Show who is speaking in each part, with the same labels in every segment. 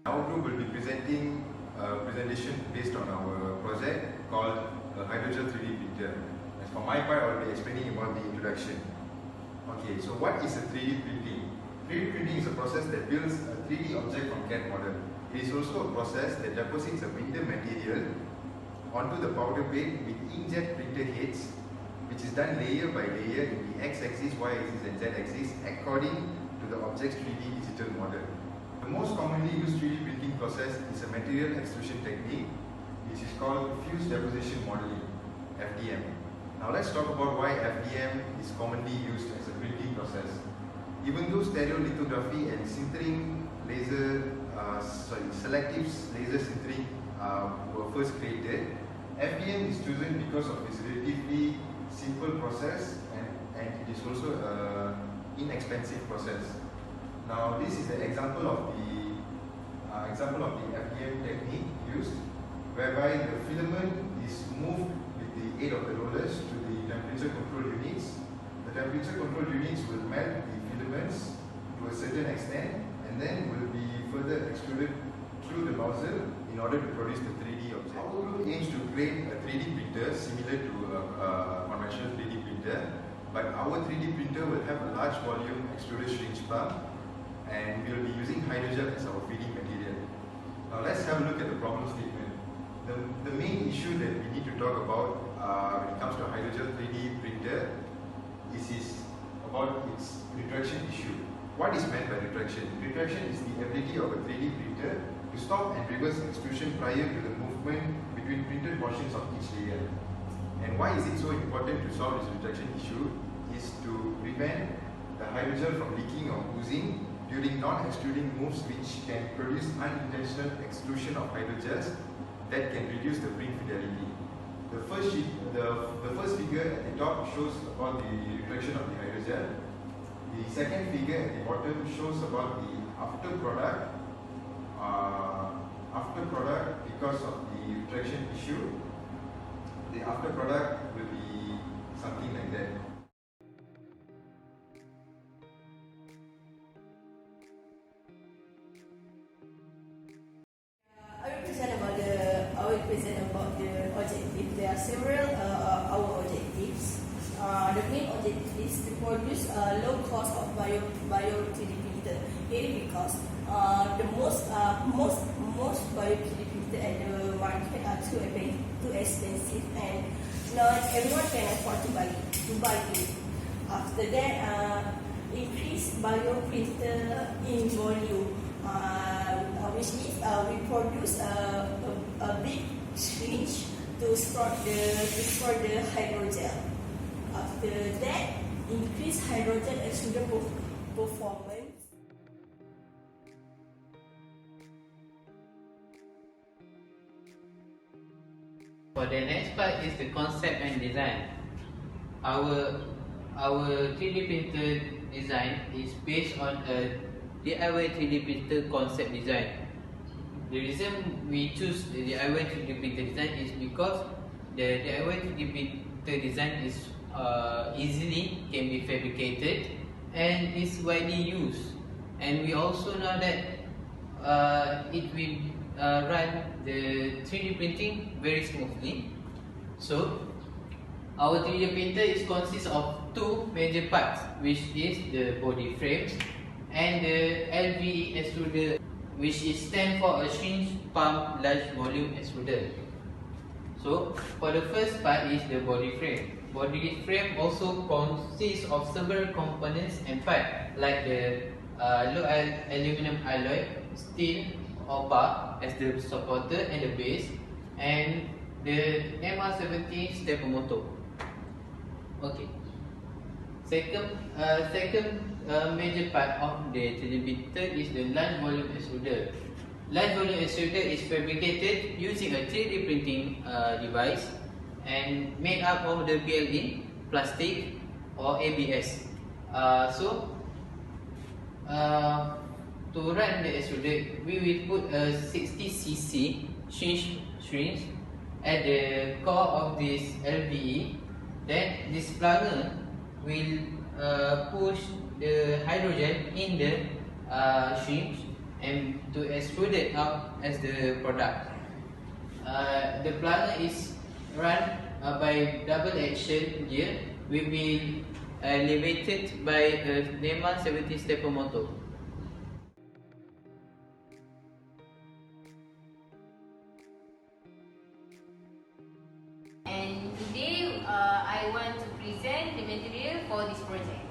Speaker 1: Our group will be presenting a presentation based on our project called Hydrogel 3D printer. As for my part, I will be explaining about the introduction. Okay, so what is a 3D printing? 3D printing is a process that builds a 3D object from CAD model. It is also a process that deposits a printed material onto the powder bed with inkjet printer heads, which is done layer by layer in the x-axis, y-axis and z-axis according to the object's 3D digital model. The most commonly used 3D printing process is a material extrusion technique, which is called fused deposition modeling, FDM. Now let's talk about why FDM is commonly used as a printing process. Even though stereolithography and sintering selective laser sintering were first created, FDM is chosen because of its relatively simple process and it is also an inexpensive process. Now this is an example of the FDM technique used, whereby the filament is moved with the aid of the rollers to the temperature control units. The temperature control units will melt the filaments to a certain extent and then will be further extruded through the nozzle in order to produce the 3D object. Our group aims to create a 3D printer similar to a conventional 3D printer, but our 3D printer will have a large volume extruded syringe pump, and we will be using hydrogel as our feeding material. Now let's have a look at the problem statement. The main issue that we need to talk about when it comes to a hydrogel 3D printer is about its retraction issue. What is meant by retraction? Retraction is the ability of a 3D printer to stop and reverse extrusion prior to the movement between printed portions of each layer. And why is it so important to solve this retraction issue? Is to prevent the hydrogel from leaking or oozing during non-extruding moves, which can produce unintentional extrusion of hydrogels that can reduce the print fidelity. The first figure at the top shows about the retraction of the hydrogel. The second figure at the bottom shows about the after product because of the retraction issue. The after product will be something like that.
Speaker 2: I will present about the objective. There are several our objectives. The main objective is to produce a low cost of bio 3D printer. It is because the most bio 3D printer at the market are too expensive, and not everyone can afford to buy it. After that, increase bio printer in volume, which means we produce a big syringe to store the hydrogel. After that, increase hydrogel extruder performance.
Speaker 3: For the next part is the concept and design. Our 3D printer design is based on a DIY 3D printer concept design. The reason we choose the DIY 3D printer design is because the DIY 3D printer design is easily can be fabricated and is widely used. And we also know that it will run the 3D printing very smoothly. So our 3D printer consists of two major parts, which is the body frame and the LVE extruder, which is stand for a syringe pump large volume extruder. So for the first part is the body frame. Body frame also consists of several components and parts like the low aluminum alloy, steel or bar as the supporter and the base, and the MR70 stepper motor. Okay. Second major part of the 3D printer is the large volume extruder. Large volume extruder is fabricated using a 3D printing device and made up of the PLA, plastic or ABS. To run the extruder, we will put a 60cc syringe at the core of this LVE. Then this plugger will push the hydrogel in the syringe and to extrude it out as the product. The planner is run by double action gear, will be elevated by a NEMA 70 stepper motor.
Speaker 4: And today I want to present the material for this project.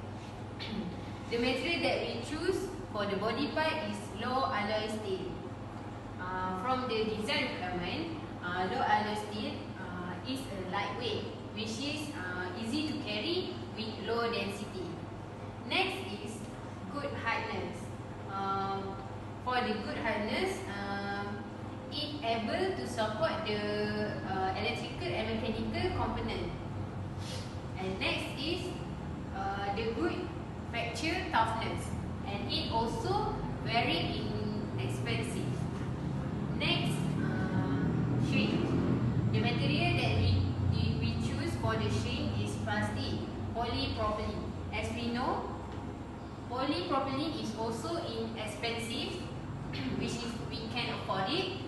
Speaker 4: The material that we choose for the body part is low alloy steel. From the design requirement, low alloy steel is a lightweight, which is easy to carry with low density. Next is good hardness. For the good hardness, it able to support the electrical and mechanical component. And next is the good fracture toughness, and it also very inexpensive. Next, shrink. The material that we choose for the shrink is plastic polypropylene. As we know, polypropylene is also inexpensive, which is we can afford it.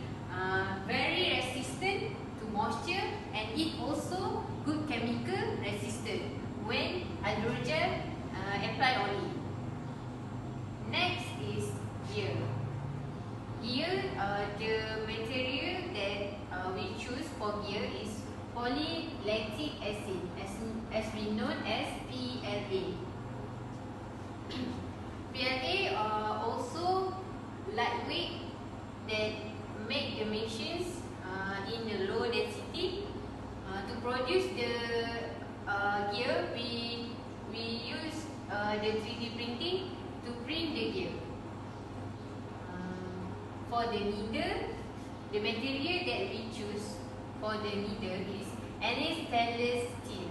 Speaker 4: Very resistant to moisture, and it also good chemical resistant when hydrogel apply on it. Next is gear. Here, the material that we choose for gear is polylactic acid, as we know as PLA. PLA also lightweight that make the machines in a low density. To produce the gear, we use the 3D printing to print the gear. For the needle, the material that we choose for the needle is any stainless steel.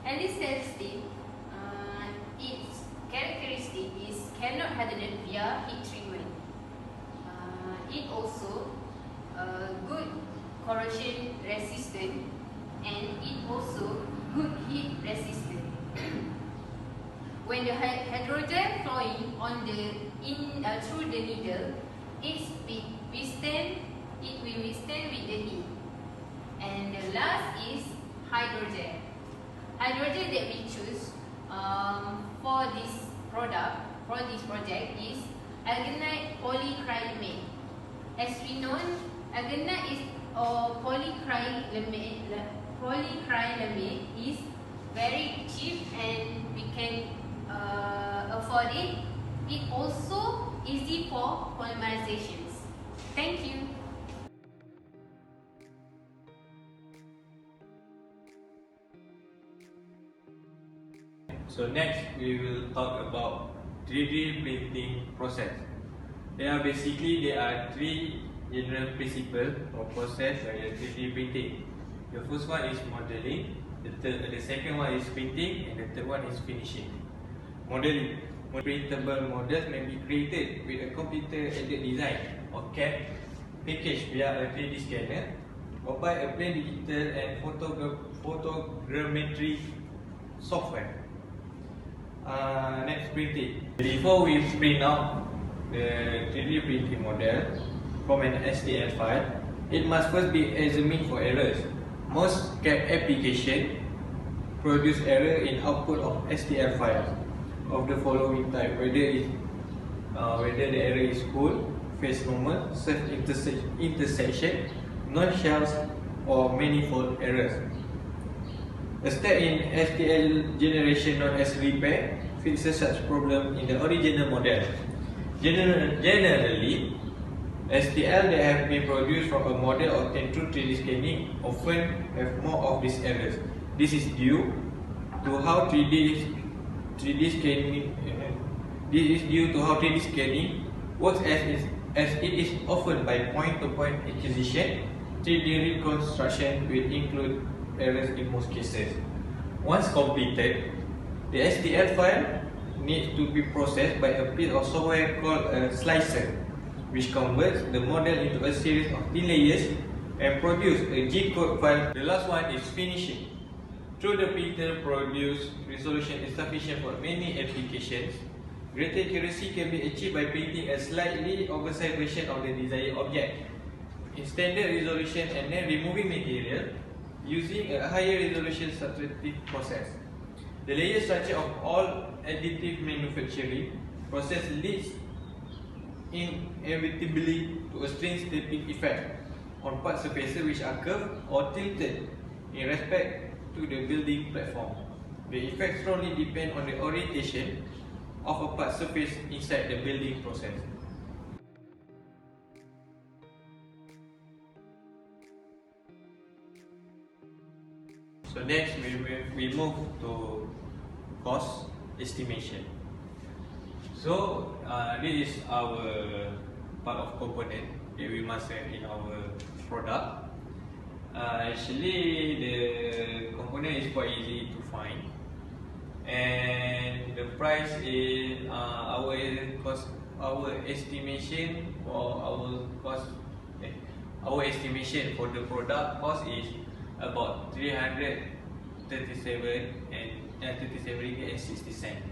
Speaker 4: Any stainless steel, its characteristic is cannot harden via heat treatment. It also good corrosion resistant, and it also good heat resistant. When the hydrogel flowing on through the needle, it will withstand with the heat. And the last is hydrogel. Hydrogel that we choose for this project is alginate polycrylamate. As we know, alginate is polycrylamate is very cheap and we can afford it. It also easy for polymerizations. Thank you.
Speaker 5: So next we will talk about 3D printing process. There are three general principles or process via 3D printing. The first one is modeling, the second one is printing, and the third one is finishing. Modeling. Printable models may be created with a computer-aided design or CAD package via a 3D scanner or by a plain digital and photogrammetry software. Next, printing. Before we print out the 3D printing model from an STL file, it must first be examined for errors. Most CAD applications produce error in output of STL files of the following type, whether the error is full, face normal, self intersection, non-shells, or manifold errors. A step in STL generation known as repair fixes such problem in the original model. Generally, STL that have been produced from a model obtained through 3D scanning often have more of these errors. This is due to how 3D scanning works, as it is often by point-to-point acquisition. 3D reconstruction will include errors in most cases. Once completed, the STL file needs to be processed by a piece of software called a slicer, which converts the model into a series of thin layers and produce a G-code file. The last one is finishing. Through the printer produced resolution is sufficient for many applications. Greater accuracy can be achieved by printing a slightly oversized version of the desired object in standard resolution and then removing material using a higher resolution subtractive process. The layer structure of all additive manufacturing process leads inevitably to a strange stepping effect on part surfaces which are curved or tilted in respect to the building platform. The effect strongly depends on the orientation of a part surface inside the building process. So next we move to cost estimation. So this is our part of component that we must have in our product. Actually the component is quite easy to find, and the price is our estimation for our estimation for the product cost is about 337 and 37 ringgit and 60 cents.